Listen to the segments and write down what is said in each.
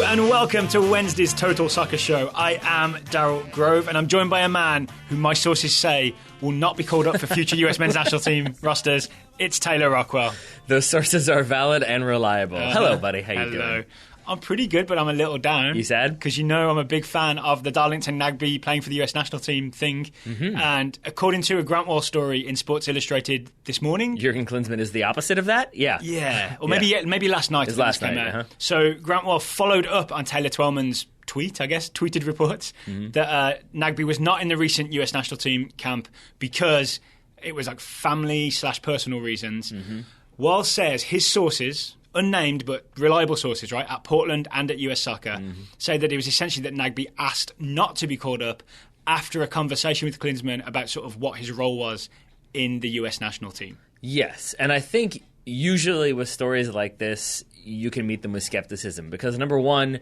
and welcome to Wednesday's Total Soccer Show. I am Daryl Grove, and I'm joined by a man who my sources say will not be called up for future US men's national team rosters. It's Taylor Rockwell. Those sources are valid and reliable. Hello, buddy. How you doing? I'm pretty good, but I'm a little down. You sad? Because I'm a big fan of the Darlington Nagbe playing for the US national team thing. Mm-hmm. And according to a Grant Wahl story in Sports Illustrated this morning... Jurgen Kinsmann is the opposite of that? Yeah. Yeah. Or maybe last night. Last night, uh-huh. So Grant Wahl followed up on Taylor Twellman's tweeted reports that Nagbe was not in the recent US national team camp because it was like family/personal reasons. Mm-hmm. Wahl says his sources... unnamed but reliable sources, right, at Portland and at US Soccer, say that it was essentially that Nagbe asked not to be called up after a conversation with Kinsmann about sort of what his role was in the US national team. Yes, and I think usually with stories like this, you can meet them with skepticism because, number one,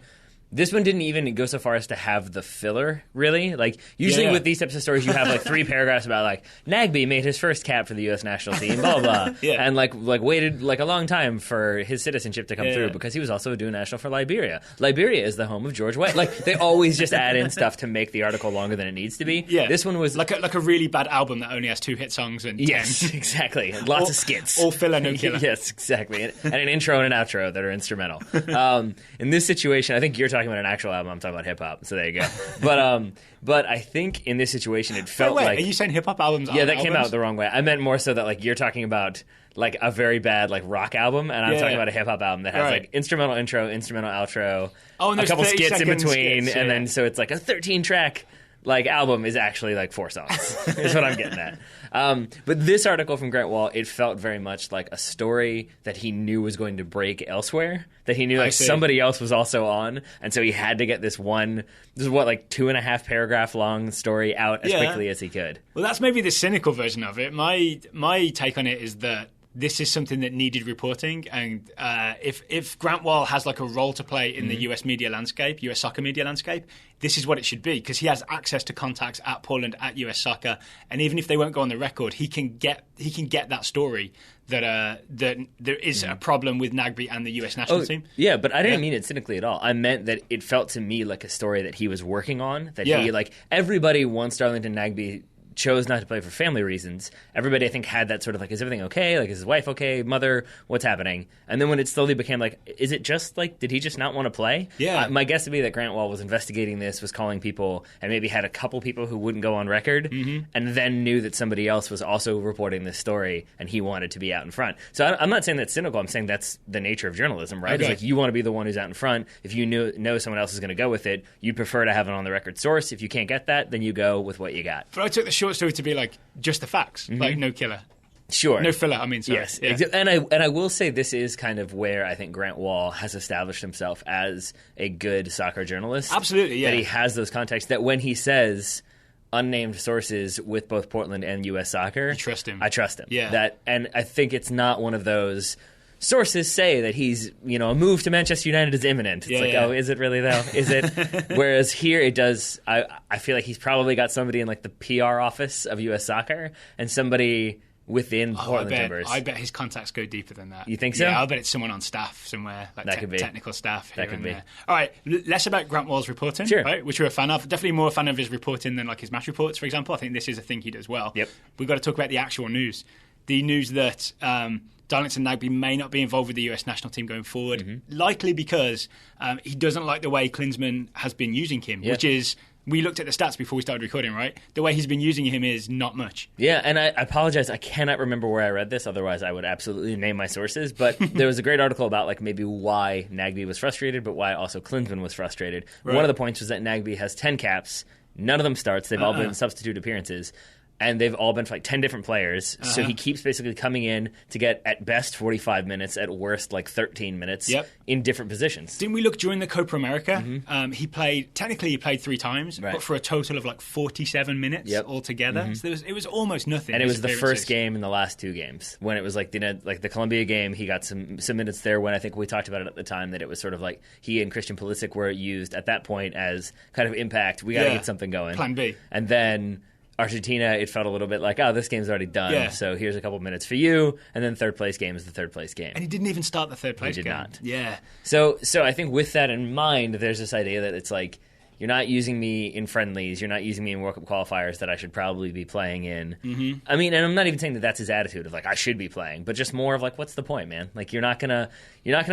this one didn't even go so far as to have the filler, really. Like, usually with these types of stories, you have, like, 3 paragraphs about, like, Nagbe made his first cap for the U.S. national team, blah, blah. And, like waited, like, a long time for his citizenship to come through because he was also a dual national for Liberia. Liberia is the home of George Weah. Like, they always just add in stuff to make the article longer than it needs to be. Yeah. This one was... Like a really bad album that only has 2 hit songs and 10. Yes, exactly. Lots of skits. All filler, no killer. Yes, exactly. And an intro and an outro that are instrumental. In this situation, I think you're talking about an actual album. I'm talking about hip-hop, so there you go. But I think in this situation, it felt like... Are you saying hip-hop albums Yeah, that came out the wrong way. I meant more so that, like, you're talking about, like, a very bad, like, rock album, and I'm talking about a hip-hop album that has, like, instrumental intro, instrumental outro, and a couple skits in between, skits, and then so it's, like, a 13-track... like album is actually like 4 songs is what I'm getting at. But this article from Grant Wahl, it felt very much like a story that he knew was going to break elsewhere, that he knew like somebody else was also on, and so he had to get this 2.5 paragraph long story out as quickly as he could. Well, that's maybe the cynical version of it. My take on it is that this is something that needed reporting, and if Grant Wahl has like a role to play in the US media landscape, US soccer media landscape, this is what it should be, because he has access to contacts at Portland, at US Soccer, and even if they won't go on the record, he can get that story that there is a problem with Nagbe and the US national team. Yeah, but I didn't mean it cynically at all. I meant that it felt to me like a story that he was working on, that he, like, everybody wants Darlington Nagbe chose not to play for family reasons. Everybody, I think, had that sort of like, is everything okay? Like, is his wife okay? Mother, what's happening? And then when it slowly became like, is it just like, did he just not want to play? Yeah. My guess would be that Grant Wahl was investigating this, was calling people, and maybe had a couple people who wouldn't go on record, and then knew that somebody else was also reporting this story, and he wanted to be out in front. So I'm not saying that's cynical. I'm saying that's the nature of journalism, right? Okay. It's like, you want to be the one who's out in front. If you know someone else is going to go with it, you'd prefer to have an on-the-record source. If you can't get that, then you go with what you got. But I took the short story to be like, just the facts, like no killer. Sure. No filler, I mean, sorry. Yes. Yeah. And I will say this is kind of where I think Grant Wahl has established himself as a good soccer journalist. Absolutely, yeah. That he has those contacts, that when he says unnamed sources with both Portland and US Soccer, you trust him. I trust him. Yeah. And I think it's not one of those... sources say that he's, a move to Manchester United is imminent. It's oh, is it really though? Is it? Whereas here it does, I feel like he's probably got somebody in like the PR office of US Soccer and somebody within Portland Timbers. I bet his contacts go deeper than that. You think so? Yeah, I bet it's someone on staff somewhere, like that could be. Technical staff here that could and be. there. All right, less about Grant Wahl's reporting, sure. Right, which we're a fan of. Definitely more a fan of his reporting than like his match reports, for example. I think this is a thing he does well. Yep. We've got to talk about the actual news. The news that Darlington Nagbe may not be involved with the US national team going forward, likely because he doesn't like the way Kinsmann has been using him, which is... We looked at the stats before we started recording, right? The way he's been using him is not much. Yeah, and I apologize. I cannot remember where I read this. Otherwise, I would absolutely name my sources. But there was a great article about like maybe why Nagbe was frustrated, but why also Kinsmann was frustrated. Right. One of the points was that Nagbe has 10 caps. None of them starts. They've all been substitute appearances. And they've all been for like 10 different players. So he keeps basically coming in to get at best 45 minutes, at worst like 13 minutes in different positions. Didn't we look during the Copa America? He played 3 times, but for a total of like 47 minutes altogether. So it was almost nothing. And it was the first game in the last 2 games. When it was like the Colombia game, he got some minutes there when I think we talked about it at the time that it was sort of like he and Christian Pulisic were used at that point as kind of impact. We got to get something going. Plan B. And then... Argentina, it felt a little bit like, oh, this game's already done, so here's a couple minutes for you, and then third place game is the third place game. And he didn't even start the third place game. He did not. Yeah. So I think with that in mind, there's this idea that it's like, you're not using me in friendlies. You're not using me in World Cup qualifiers that I should probably be playing in. Mm-hmm. I mean, and I'm not even saying that that's his attitude of like I should be playing, but just more of like, what's the point, man? Like you're not gonna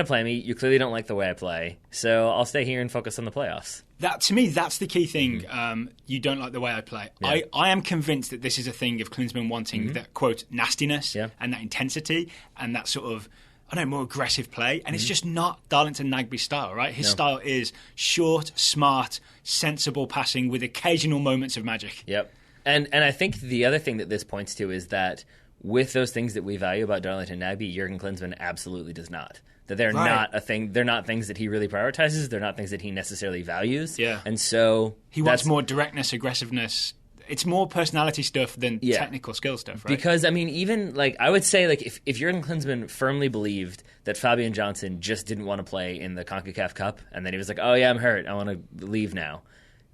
play me. You clearly don't like the way I play, so I'll stay here and focus on the playoffs. That to me, that's the key thing. You don't like the way I play. Yeah. I am convinced that this is a thing of Kinsmann wanting that quote nastiness and that intensity and that sort of, I don't know, more aggressive play. And it's just not Darlington Nagbe's style, right? His style is short, smart, sensible passing with occasional moments of magic. Yep. And I think the other thing that this points to is that with those things that we value about Darlington Nagbe, Jurgen Kinsmann absolutely does not. That they're not a thing. They're not things that he really prioritizes. They're not things that he necessarily values. Yeah. And so he wants more directness, aggressiveness. It's more personality stuff than technical skill stuff, right? Because, I mean, even, like, I would say, like, if Jurgen Kinsmann firmly believed that Fabian Johnson just didn't want to play in the CONCACAF Cup, and then he was like, oh, yeah, I'm hurt, I want to leave now,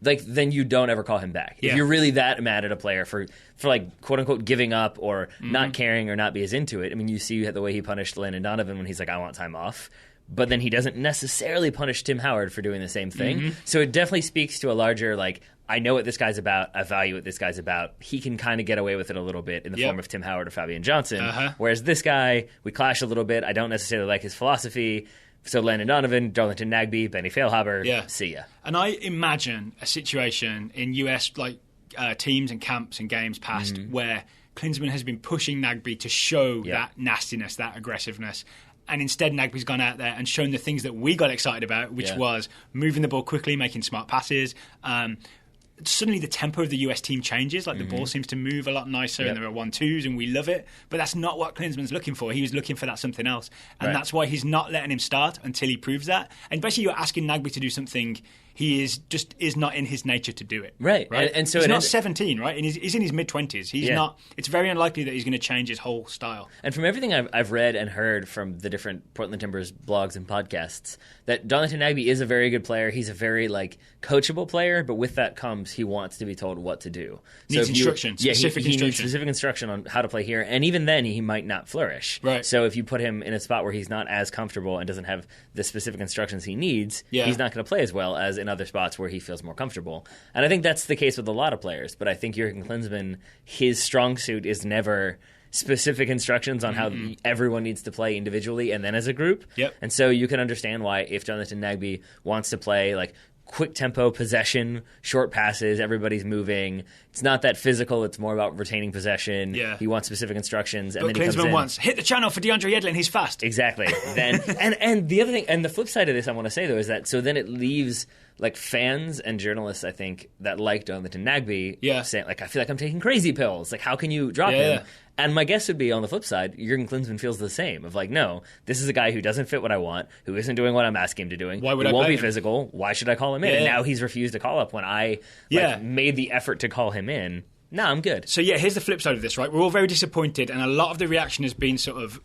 like, then you don't ever call him back. Yeah. If you're really that mad at a player for like, quote-unquote, giving up or not caring or not be as into it, I mean, you see the way he punished Landon Donovan when he's like, I want time off. But then he doesn't necessarily punish Tim Howard for doing the same thing. So it definitely speaks to a larger, like, I know what this guy's about. I value what this guy's about. He can kind of get away with it a little bit in the form of Tim Howard or Fabian Johnson. Whereas this guy, we clash a little bit. I don't necessarily like his philosophy. So Landon Donovan, Darlington Nagbe, Benny Feilhaber, see ya. And I imagine a situation in US like teams and camps and games past where Kinsmann has been pushing Nagbe to show that nastiness, that aggressiveness. And instead, Nagbe's gone out there and shown the things that we got excited about, which was moving the ball quickly, making smart passes. Suddenly, the tempo of the US team changes. Like the ball seems to move a lot nicer, and there are 1-2s, and we love it. But that's not what Klinsmann's looking for. He was looking for that something else, and that's why he's not letting him start until he proves that. And basically, you're asking Nagbe to do something he is not in his nature to do it. Right. And so he's not 17, right? And he's in his mid-20s. He's not. It's very unlikely that he's going to change his whole style. And from everything I've read and heard from the different Portland Timbers blogs and podcasts, that Darlington Nagbe is a very good player. He's a very coachable player, but with that comes he wants to be told what to do. Needs instruction, specific instruction. He needs specific instruction on how to play here, and even then he might not flourish. Right. So if you put him in a spot where he's not as comfortable and doesn't have the specific instructions he needs, he's not going to play as well as in other spots where he feels more comfortable. And I think that's the case with a lot of players, but I think Jurgen Klinsmann, his strong suit is never specific instructions on how everyone needs to play individually and then as a group. Yep. And so you can understand why if Darlington Nagbe wants to play quick tempo possession, short passes, everybody's moving. It's not that physical. It's more about retaining possession. Yeah. He wants specific instructions, and but then he comes in. wants hit the channel for DeAndre Yedlin. He's fast. Exactly. Then and the other thing, and the flip side of this, I want to say though, is that so then it leaves fans and journalists, I think, that like Darlington Nagbe, saying I feel like I'm taking crazy pills. How can you drop him? And my guess would be, on the flip side, Jurgen Klinsmann feels the same. Of no, this is a guy who doesn't fit what I want, who isn't doing what I'm asking him to doing. Why would he I won't play be him? Physical. Why should I call him in? And now he's refused to call up when I made the effort to call him in. No, I'm good. So here's the flip side of this, right? We're all very disappointed, and a lot of the reaction has been sort of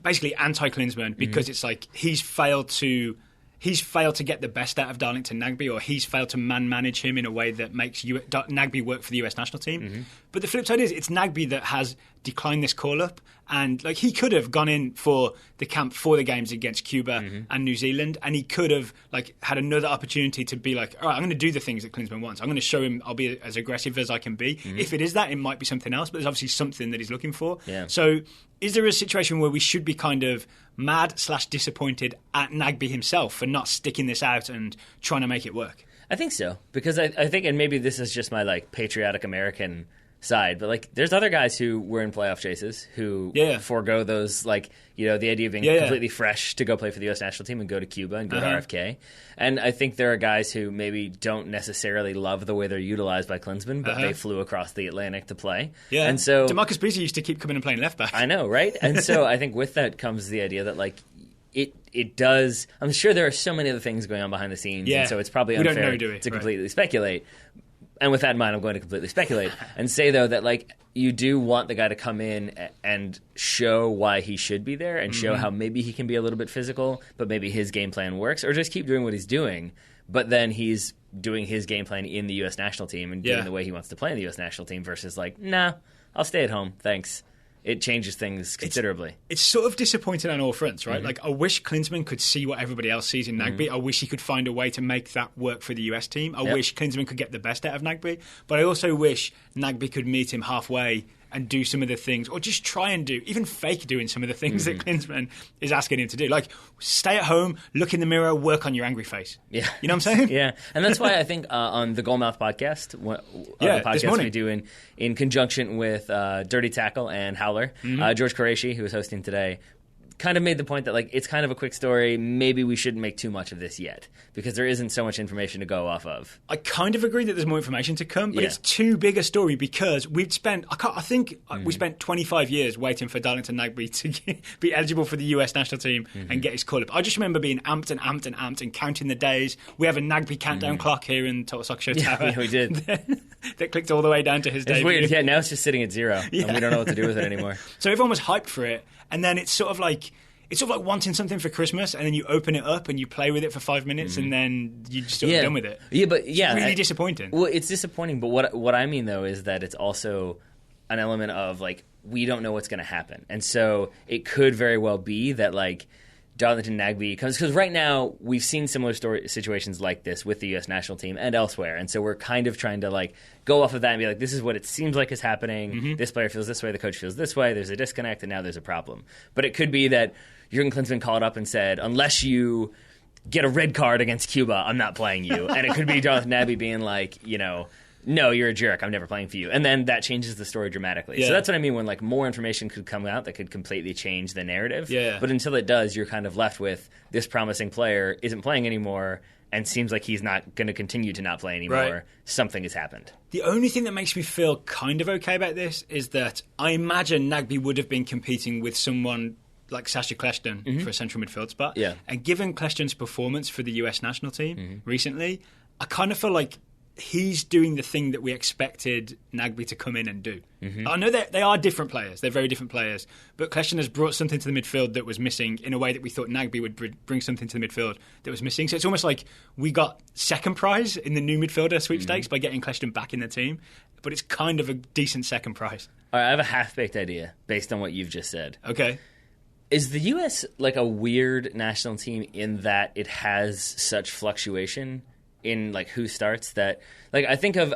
basically anti-Klinsmann because it's he's failed to get the best out of Darlington Nagbe, or he's failed to manage him in a way that makes Nagbe work for the US national team. But the flip side is it's Nagbe that has declined this call-up, and he could have gone in for the camp for the games against Cuba and New Zealand, and he could have had another opportunity to be all right, I'm going to do the things that Klinsmann wants. I'm going to show him I'll be as aggressive as I can be. If it is that, it might be something else, but there's obviously something that he's looking for. Yeah. So is there a situation where we should be kind of mad/disappointed at Nagbe himself for not sticking this out and trying to make it work? I think so, because I think, and maybe this is just my patriotic American side, but there's other guys who were in playoff chases who forego those, the idea of being completely fresh to go play for the U.S. national team and go to Cuba and go to RFK. And I think there are guys who maybe don't necessarily love the way they're utilized by Klinsmann, but they flew across the Atlantic to play. Yeah. And so DeMarcus Beasley used to keep coming and playing left back. I know, right? And so I think with that comes the idea that it does. I'm sure there are so many other things going on behind the scenes, and so it's probably unfair to completely speculate. And with that in mind, I'm going to completely speculate and say, though, that you do want the guy to come in and show why he should be there and show how maybe he can be a little bit physical, but maybe his game plan works, or just keep doing what he's doing. but then he's doing his game plan in the U.S. national team and doing the way he wants to play in the U.S. national team versus like, nah, I'll stay at home, thanks. It changes things considerably. It's sort of disappointing on all fronts, right? Like, I wish Kinsmann could see what everybody else sees in Nagbe. I wish he could find a way to make that work for the US team. I wish Kinsmann could get the best out of Nagbe. But I also wish Nagbe could meet him halfway and do some of the things, or just try and do, even fake doing some of the things that Kinsmann is asking him to do. Like, stay at home, look in the mirror, work on your angry face. Yeah. You know what I'm saying? Yeah. And that's why I think on the Goalmouth podcast, the podcast we do in conjunction with Dirty Tackle and Howler, George Qureshi, who was hosting today, kind of made the point that like it's kind of a quick story. Maybe we shouldn't make too much of this yet because there isn't so much information to go off of. I kind of agree that there's more information to come, but it's too big a story because we've spent, we spent 25 years waiting for Darlington Nagbe to be eligible for the US national team and get his call-up. I just remember being amped and counting the days. We have a Nagbe countdown clock here in Total Soccer Show Tower. Yeah, we did. That clicked all the way down to his debut. It's weird. Yeah, now it's just sitting at 0 and we don't know what to do with it anymore. So everyone was hyped for it, and then it's sort of like wanting something for Christmas, and then you open it up and you play with it for 5 minutes, and then you're just sort of done with it. Yeah, but it's really disappointing. Well, it's disappointing, but what I mean though is that it's also an element of like we don't know what's going to happen, and so it could very well be that like Darlington Nagbe comes because right now we've seen similar situations like this with the U.S. national team and elsewhere, and so we're kind of trying to like go off of that and be like, this is what it seems like is happening. This player feels this way, the coach feels this way. There's a disconnect, and now there's a problem. But it could be that Jurgen Kinsmann called up and said, unless you get a red card against Cuba, I'm not playing you. And it could be Darlington Nagbe being like, no, you're a jerk. I'm never playing for you. And then that changes the story dramatically. Yeah. So that's what I mean when like more information could come out that could completely change the narrative. Yeah. But until it does, you're kind of left with this promising player isn't playing anymore and seems like he's not going to continue to not play anymore. Right. Something has happened. The only thing that makes me feel kind of okay about this is that I imagine Nagbe would have been competing with someone like Sasha Kleshton for a central midfield spot. Yeah. And given Kleshton's performance for the US national team recently, I kind of feel like he's doing the thing that we expected Nagbe to come in and do. I know that they are different players. They're very different players. But Kleshton has brought something to the midfield that was missing in a way that we thought Nagbe would bring something to the midfield that was missing. So it's almost like we got second prize in the new midfielder sweepstakes by getting Kleshton back in the team. But it's kind of a decent second prize. All right, I have a half-baked idea based on what you've just said. Okay. Is the U.S. like a weird national team in that it has such fluctuation in like who starts that like I think of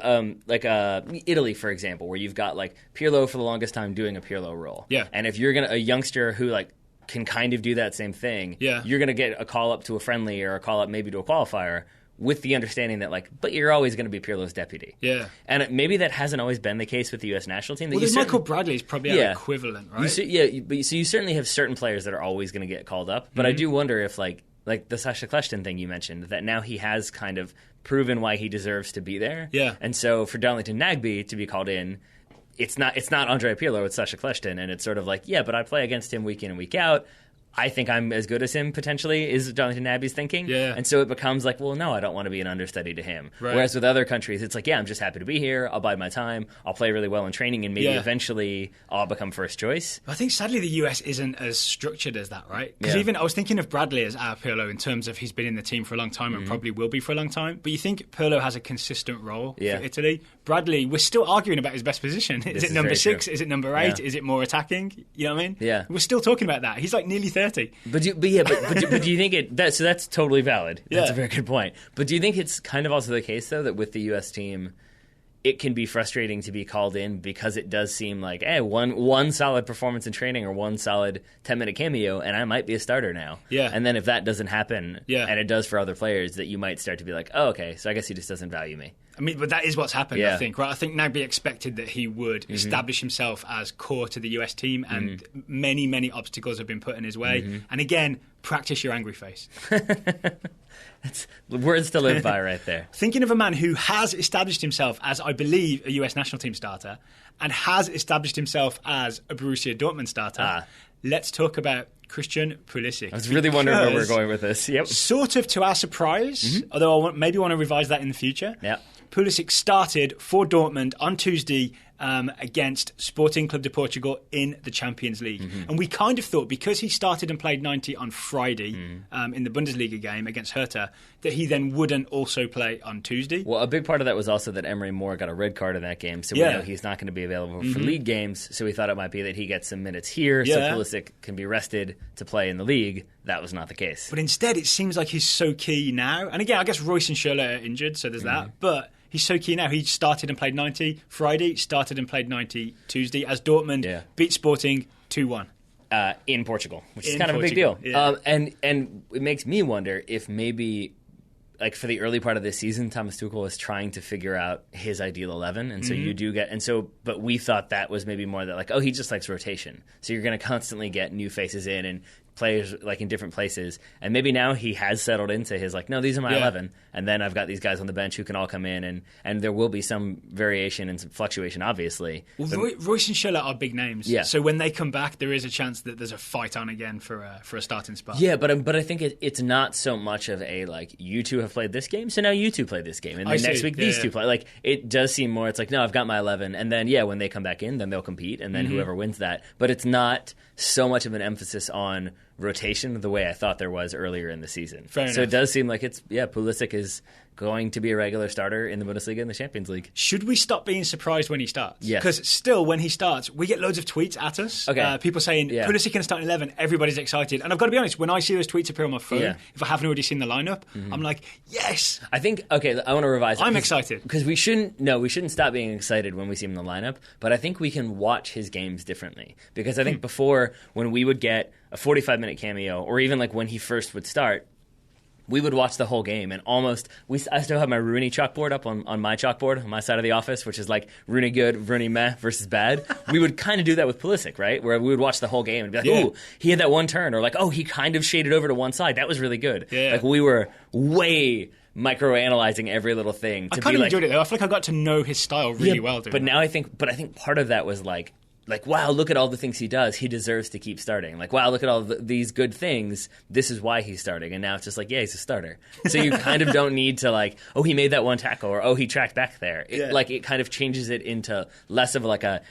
Italy, for example, where you've got like Pirlo for the longest time doing a Pirlo role. Yeah. And if you're a youngster who like can kind of do that same thing, you're gonna get a call up to a friendly or a call up maybe to a qualifier with the understanding that like, but you're always going to be Pirlo's deputy. Yeah. And maybe that hasn't always been the case with the U.S. national team. Well, Michael Bradley is probably our equivalent, right? So you certainly have certain players that are always going to get called up, but I do wonder if like the Sasha Kleshton thing you mentioned, that now he has kind of proven why he deserves to be there. Yeah. And so for Darlington Nagbe to be called in, it's not Andre Pirlo, it's Sasha Kleshton, and it's sort of like, yeah, but I play against him week in and week out. I think I'm as good as him, potentially, is Darlington Nagbe's thinking. Yeah. And so it becomes like, well, no, I don't want to be an understudy to him. Right. Whereas with other countries, it's like, yeah, I'm just happy to be here. I'll bide my time. I'll play really well in training, and maybe eventually I'll become first choice. I think, sadly, the US isn't as structured as that, right? Because even I was thinking of Bradley as our Pirlo in terms of he's been in the team for a long time and probably will be for a long time. But you think Pirlo has a consistent role for Italy? Bradley, we're still arguing about his best position. Is it number 6? Is it number 8? Is it more attacking? You know what I mean? Yeah. We're still talking about that. He's like nearly 30. But do you think so that's totally valid. That's a very good point. But do you think it's kind of also the case, though, that with the U.S. team, it can be frustrating to be called in because it does seem like, hey, one solid performance in training or one solid 10-minute cameo, and I might be a starter now. Yeah. And then if that doesn't happen, and it does for other players, that you might start to be like, oh, okay, so I guess he just doesn't value me. I mean, but that is what's happened, I think, right? I think Nagbe expected that he would establish himself as core to the US team, and many, many obstacles have been put in his way. And again, practice your angry face. That's words to live by right there. Thinking of a man who has established himself as, I believe, a US national team starter, and has established himself as a Borussia Dortmund starter, let's talk about Christian Pulisic. I was really wondering where we're going with this. Yep. Sort of to our surprise, although I maybe want to revise that in the future. Yeah. Pulisic started for Dortmund on Tuesday against Sporting Club de Portugal in the Champions League. And we kind of thought, because he started and played 90 on Friday in the Bundesliga game against Hertha, that he then wouldn't also play on Tuesday. Well, a big part of that was also that Emery Moore got a red card in that game, so we know he's not going to be available for league games, so we thought it might be that he gets some minutes here so Pulisic can be rested to play in the league. That was not the case. But instead, it seems like he's so key now. And again, I guess Royce and Schürrle are injured, so there's that. But he's so key now. He started and played 90 Friday, started and played 90 Tuesday, as Dortmund beat Sporting 2-1. In Portugal, which is kind of a big deal. Yeah. And it makes me wonder if maybe, like, for the early part of this season, Thomas Tuchel was trying to figure out his ideal 11, and so you do get, but we thought that was maybe more that, like, oh, he just likes rotation, so you're going to constantly get new faces in and players like in different places, and maybe now he has settled into his, like, no, these are my 11, and then I've got these guys on the bench who can all come in, and there will be some variation and some fluctuation, obviously. Well, Royce and Schürrle are big names, so when they come back, there is a chance that there's a fight on again for a starting spot. Yeah, but I think it's not so much of a, like, you two have played this game, so now you two play this game, and then next week these two play. Like, it does seem more, it's like, no, I've got my 11, and then, when they come back in, then they'll compete, and then whoever wins that. But it's not so much of an emphasis on rotation the way I thought there was earlier in the season. Fair enough. So it does seem like Pulisic is going to be a regular starter in the Bundesliga and the Champions League. Should we stop being surprised when he starts? Yes. Because still, when he starts, we get loads of tweets at us. Okay. People saying, Pulisic can start in 11, everybody's excited. And I've got to be honest, when I see those tweets appear on my phone, if I haven't already seen the lineup, I'm like, yes! I think, I want to revise it. I'm excited. Because we shouldn't stop being excited when we see him in the lineup, but I think we can watch his games differently. Because I think before, when we would get a 45-minute cameo, or even like when he first would start, we would watch the whole game, and I still have my Rooney chalkboard up on my chalkboard on my side of the office, which is like Rooney good, Rooney meh versus bad. We would kind of do that with Pulisic, right? Where we would watch the whole game and be like, ooh, he had that one turn, or like, oh, he kind of shaded over to one side. That was really good. Yeah. Like, we were way microanalyzing every little thing. I kind of enjoyed it though. I feel like I got to know his style really well. But now I think part of that was like, wow, look at all the things he does. He deserves to keep starting. Like, wow, look at all these good things. This is why he's starting. And now it's just like, he's a starter. So you kind of don't need to, like, oh, he made that one tackle, or oh, he tracked back there. It kind of changes it into less of like a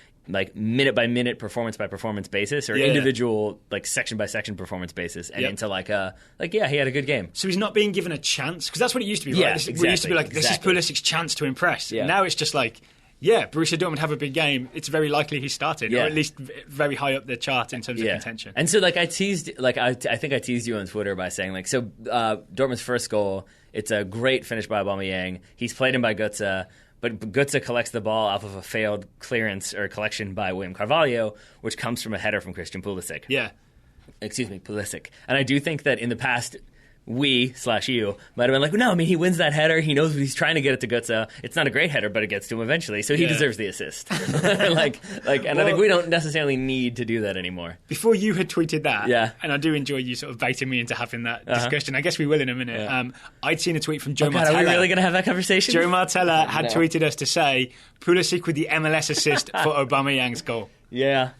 minute by minute, performance by performance basis, or individual like section by section performance basis, and into he had a good game. So he's not being given a chance, because that's what it used to be, right? Exactly. It used to be like, this is Pulisic's chance to impress. Yeah. Now it's just like, Borussia Dortmund have a big game. It's very likely he's starting, or at least very high up the chart in terms of contention. And so, like, I think I teased you on Twitter by saying, like, so Dortmund's first goal, it's a great finish by Aubameyang. He's played in by Götze, but Götze collects the ball off of a failed clearance or collection by William Carvalho, which comes from a header from Christian Pulisic. Pulisic. And I do think that in the past, we/you might have been like, no, I mean, he wins that header. He knows he's trying to get it to Götze. It's not a great header, but it gets to him eventually, so he deserves the assist. And I think we don't necessarily need to do that anymore. Before you had tweeted that, and I do enjoy you sort of baiting me into having that discussion. I guess we will in a minute. I'd seen a tweet from Joe Martella. Are we really going to have that conversation? Joe Martella had tweeted us to say, Pulisic with the MLS assist for Aubameyang's goal. Yeah.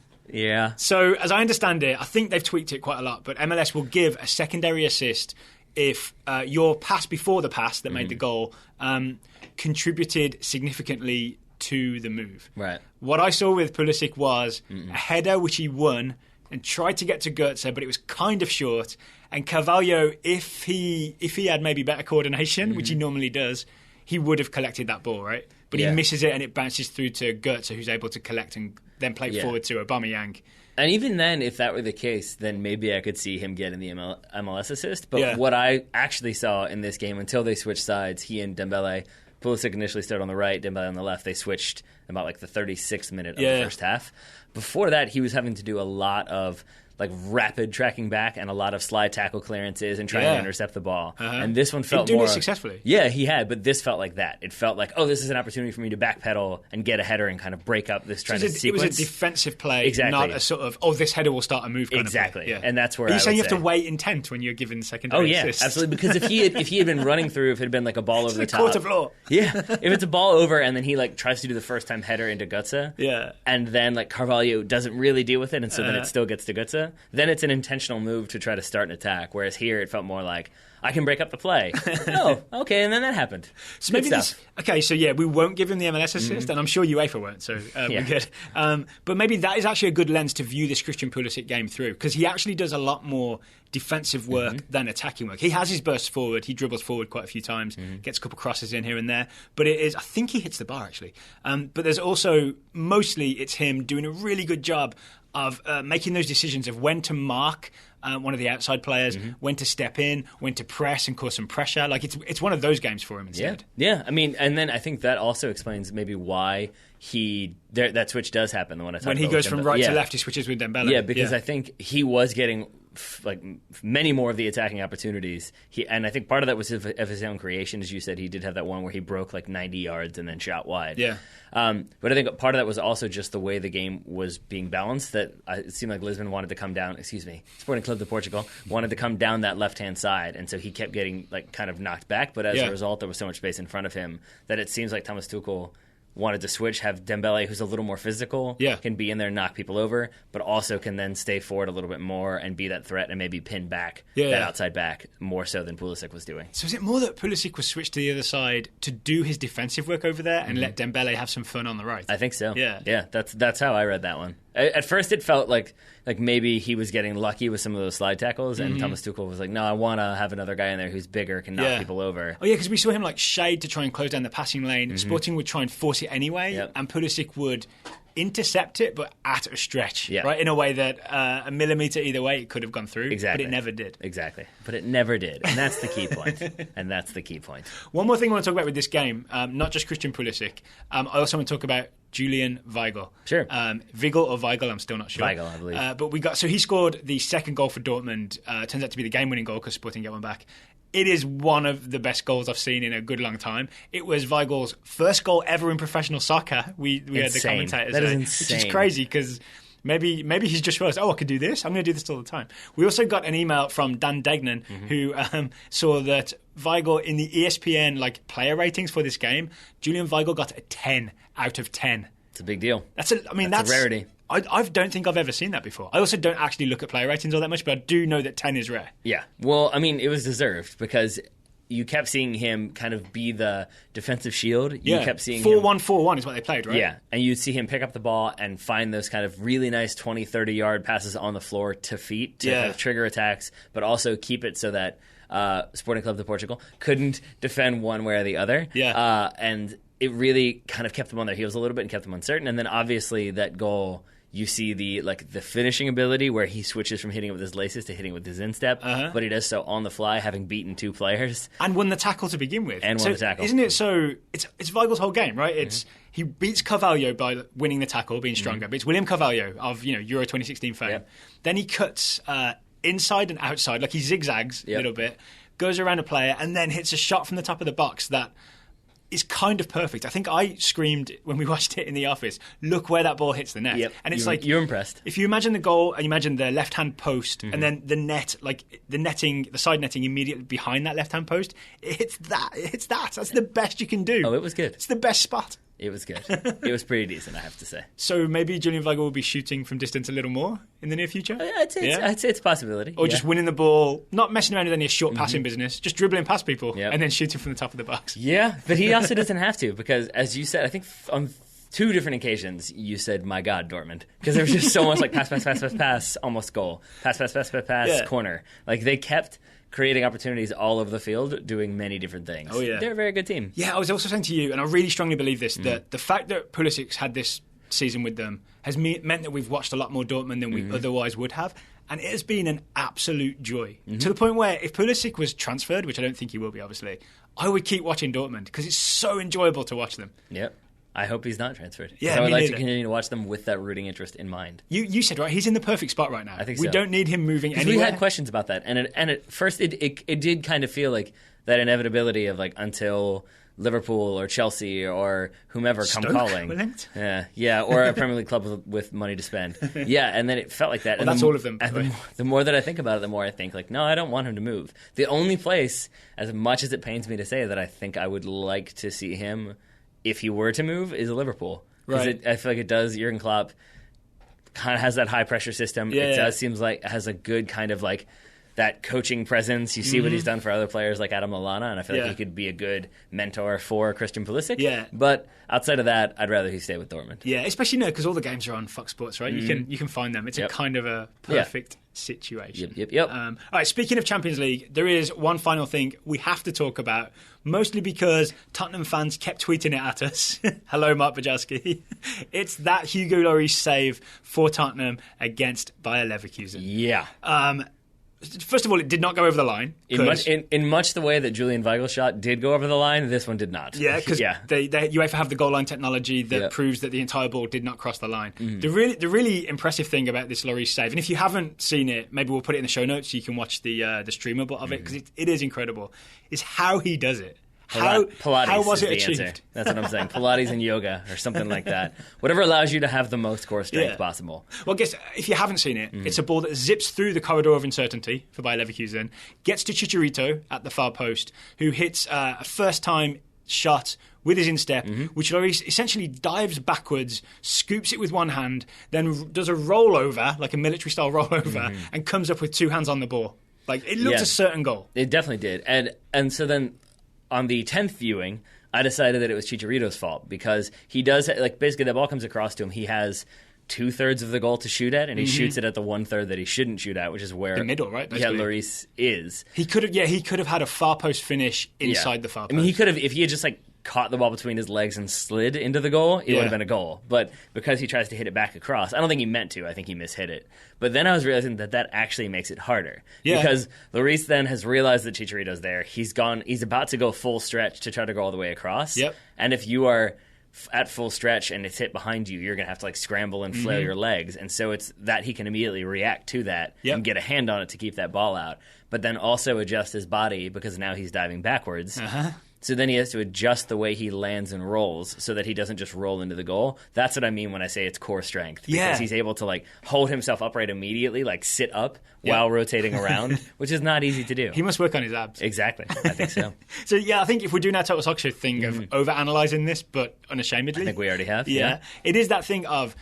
So, as I understand it, I think they've tweaked it quite a lot, but MLS will give a secondary assist if your pass before the pass that made the goal contributed significantly to the move. Right. What I saw with Pulisic was a header which he won and tried to get to Götze, but it was kind of short. And Carvalho, if he had maybe better coordination, which he normally does, he would have collected that ball, right? But he misses it and it bounces through to Götze, who's able to collect and then play forward to Aubameyang. And even then, if that were the case, then maybe I could see him getting the MLS assist. But what I actually saw in this game, until they switched sides, he and Dembele, Pulisic initially started on the right, Dembele on the left. They switched about like the 36th minute of the first half. Before that, he was having to do a lot of like rapid tracking back and a lot of slide tackle clearances and trying to intercept the ball. And this one felt doing more it successfully. Yeah, he had, but this felt like that. It felt like, oh, this is an opportunity for me to backpedal and get a header and kind of break up this trying to sequence. It was a defensive play, not a sort of, oh, this header will start a move kind of play. Yeah. And that's where Are you saying you have to wait intent when you're given secondary assists? Absolutely. Because if he had been running through, if it had been like a ball over the top. Court of law. Yeah. If it's a ball over and then he like tries to do the first time header into Götze. Yeah. And then like Carvalho doesn't really deal with it and so then it still gets to Götze. area, then it's an intentional move to try to start an attack. Whereas here, it felt more like, I can break up the play. Oh, okay, and then that happened. So maybe we won't give him the MLS assist, and I'm sure UEFA won't, so we're good. But maybe that is actually a good lens to view this Christian Pulisic game through, because he actually does a lot more defensive work than attacking work. He has his bursts forward, he dribbles forward quite a few times, gets a couple crosses in here and there, but I think he hits the bar actually. But there's also, mostly it's him doing a really good job of making those decisions of when to mark one of the outside players, when to step in, when to press and cause some pressure. Like it's one of those games for him instead. Yeah. I mean, and then I think that also explains maybe why that switch does happen. The one I talked when he goes from right to left, he switches with Dembele. Yeah, because I think he was getting many more of the attacking opportunities. And I think part of that was of his own creation, as you said. He did have that one where he broke 90 yards and then shot wide. Yeah. But I think part of that was also just the way the game was being balanced. That it seemed like Lisbon wanted to come down. Sporting Club de Portugal wanted to come down that left-hand side, and so he kept getting kind of knocked back. But as a result, there was so much space in front of him that it seems like Thomas Tuchel wanted to switch, have Dembele, who's a little more physical, can be in there and knock people over, but also can then stay forward a little bit more and be that threat and maybe pin back that outside back more so than Pulisic was doing. So is it more that Pulisic was switched to the other side to do his defensive work over there and let Dembele have some fun on the right? I think so. Yeah. That's how I read that one. At first, it felt like maybe he was getting lucky with some of those slide tackles, and Thomas Tuchel was like, "No, I want to have another guy in there who's bigger, can knock people over." Oh yeah, because we saw him shade to try and close down the passing lane. Sporting would try and force it anyway, and Pulisic would intercept it, but at a stretch, right? In a way that a millimeter either way it could have gone through, but it never did. Exactly, but it never did, and that's the key point. One more thing I want to talk about with this game, not just Christian Pulisic. I also want to talk about Julian Weigl. Sure. Weigl or Weigl, I'm still not sure. Weigl, I believe. But he scored the second goal for Dortmund. Turns out to be the game-winning goal because Sporting get one back. It is one of the best goals I've seen in a good long time. It was Weigl's first goal ever in professional soccer. We heard the commentators say, which is crazy because maybe he's just realised, I could do this. I'm going to do this all the time. We also got an email from Dan Degnan who saw that Weigl in the ESPN player ratings for this game, Julian Weigl got a 10 out of 10. It's a big deal. That's a rarity. I don't think I've ever seen that before. I also don't actually look at player ratings all that much, but I do know that 10 is rare. Yeah. Well, I mean, it was deserved because you kept seeing him kind of be the defensive shield. You kept seeing 4-1-4-1 is what they played, right? Yeah. And you'd see him pick up the ball and find those kind of really nice 20, 30-yard passes on the floor to feet to kind of trigger attacks, but also keep it so that Sporting Club de Portugal couldn't defend one way or the other. Yeah. And it really kind of kept them on their heels a little bit and kept them uncertain. And then obviously that goal, you see the finishing ability where he switches from hitting it with his laces to hitting it with his instep, but he does so on the fly, having beaten two players and won the tackle to begin with. And won the tackle, isn't it? So it's Weigl's whole game, right? It's he beats Carvalho by winning the tackle, being stronger. Beats William Carvalho of Euro 2016 fame. Yep. Then he cuts inside and outside, he zigzags a little bit, goes around a player, and then hits a shot from the top of the box that is kind of perfect. I think I screamed when we watched it in the office, look where that ball hits the net. Yep. And it's you're impressed. If you imagine the goal and you imagine the left-hand post and then the net, the side netting immediately behind that left-hand post, it's that. That's the best you can do. Oh, it was good. It's the best spot. It was good. It was pretty decent, I have to say. So maybe Julian Weigl will be shooting from distance a little more in the near future? I'd say it's a possibility. Or just winning the ball, not messing around with any short passing business, just dribbling past people and then shooting from the top of the box. Yeah, but he also doesn't have to because, as you said, I think on two different occasions you said, my God, Dortmund. Because there was just so much pass, almost goal. Pass, corner. They kept creating opportunities all over the field, doing many different things. Oh, yeah. They're a very good team. Yeah, I was also saying to you, and I really strongly believe this, that the fact that Pulisic's had this season with them has meant that we've watched a lot more Dortmund than we otherwise would have, and it has been an absolute joy. To the point where if Pulisic was transferred, which I don't think he will be, obviously, I would keep watching Dortmund because it's so enjoyable to watch them. Yep. I hope he's not transferred. Yeah, I would like to continue to watch them with that rooting interest in mind. You said, right, he's in the perfect spot right now. I think we don't need him moving anywhere. We had questions about that, and at first it did kind of feel like that inevitability of until Liverpool or Chelsea or whomever Stoke, come calling. Or a Premier League club with money to spend. Yeah, and then it felt like that. Well, and that's all of them. And the more that I think about it, the more I think, no, I don't want him to move. The only place, as much as it pains me to say, that I think I would like to see him, if he were to move, is Liverpool. Right. I feel like it does Jurgen Klopp kind of has that high pressure system. It does seems like has a good kind of like that coaching presence. You see what he's done for other players like Adam Lallana, and I feel like he could be a good mentor for Christian Pulisic. Yeah. But outside of that, I'd rather he stay with Dortmund. Yeah, especially because all the games are on Fox Sports, right? You can find them. It's a kind of a perfect situation. Yep. All right, speaking of Champions League, there is one final thing we have to talk about, mostly because Tottenham fans kept tweeting it at us. Hello, Mark Bajalski. It's that Hugo Lloris save for Tottenham against Bayer Leverkusen. Yeah. First of all, it did not go over the line. In much the way that Julian Weigel's shot did go over the line, this one did not. Yeah, because UEFA have the goal line technology that proves that the entire ball did not cross the line. The really impressive thing about this Lloris save, and if you haven't seen it, maybe we'll put it in the show notes so you can watch the streamer of it, because it is incredible, is how he does it. Pilates how was is it the achieved? answer. That's what I'm saying. Pilates and yoga or something like that. Whatever allows you to have the most core strength possible. Well, I guess if you haven't seen it, it's a ball that zips through the corridor of uncertainty for Bayer Leverkusen, gets to Chicharito at the far post, who hits a first-time shot with his instep, which Lloris essentially dives backwards, scoops it with one hand, then does a rollover, like a military-style rollover, and comes up with two hands on the ball. Like, it looked a certain goal. It definitely did. And so then on the 10th viewing, I decided that it was Chicharito's fault because he does, like, basically the ball comes across to him. He has 2/3 of the goal to shoot at, and he shoots it at the 1/3 that he shouldn't shoot at, which is where the middle, right? Lloris is. He could have had a far post finish inside the far post. I mean, he could have, if he had just like caught the ball between his legs and slid into the goal, it would have been a goal. But because he tries to hit it back across, I don't think he meant to. I think he mishit it. But then I was realizing that actually makes it harder. Yeah. Because Lloris then has realized that Chicharito's there. He's about to go full stretch to try to go all the way across. Yep. And if you are at full stretch and it's hit behind you, you're going to have to like scramble and flail your legs. And so it's that he can immediately react to that and get a hand on it to keep that ball out. But then also adjust his body because now he's diving backwards. So then he has to adjust the way he lands and rolls so that he doesn't just roll into the goal. That's what I mean when I say it's core strength. Because he's able to like hold himself upright immediately, like sit up while rotating around, which is not easy to do. He must work on his abs. Exactly. I think so. So I think if we're doing our Total Soccer Show thing of over-analysing this, but unashamedly. I think we already have. Yeah. It is that thing of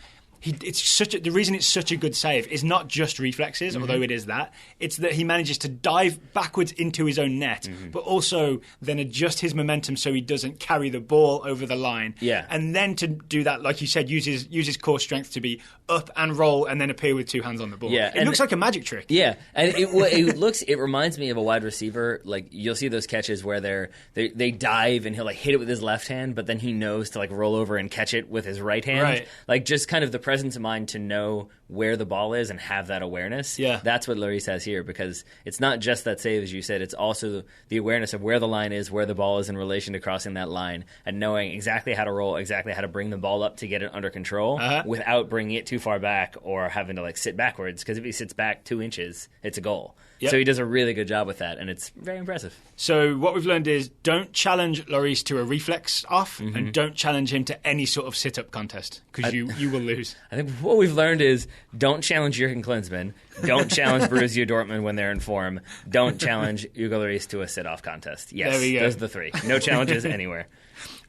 the reason it's such a good save is not just reflexes, although it is that. It's that he manages to dive backwards into his own net, but also then adjust his momentum so he doesn't carry the ball over the line. Yeah. And then to do that, like you said, use his core strength to be up and roll and then appear with two hands on the ball. Yeah. It looks like a magic trick. Yeah. And it reminds me of a wide receiver. Like you'll see those catches where they dive and he'll like hit it with his left hand, but then he knows to like roll over and catch it with his right hand. Right. Like just kind of the presence of mind to know where the ball is and have that awareness. Yeah. That's what Lloris has here because it's not just that save, as you said, it's also the awareness of where the line is, where the ball is in relation to crossing that line, and knowing exactly how to roll, exactly how to bring the ball up to get it under control without bringing it too far back or having to like sit backwards, because if he sits back 2 inches, it's a goal. Yep. So he does a really good job with that, and it's very impressive. So what we've learned is don't challenge Lloris to a reflex off, and don't challenge him to any sort of sit-up contest, because you will lose. I think what we've learned is don't challenge Jurgen Kinsmann, don't challenge Borussia Dortmund when they're in form, don't challenge Hugo Lloris to a sit-off contest. Yes, there we go. Those are the three. No challenges anywhere.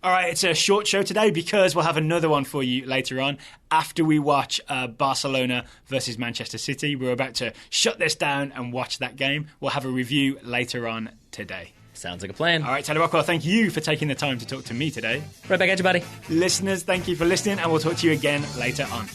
All right, it's a short show today because we'll have another one for you later on after we watch Barcelona versus Manchester City. We're about to shut this down and watch that game. We'll have a review later on today. Sounds like a plan. All right, Taylor Rockwell, thank you for taking the time to talk to me today. Right back at you, buddy. Listeners, thank you for listening, and we'll talk to you again later on.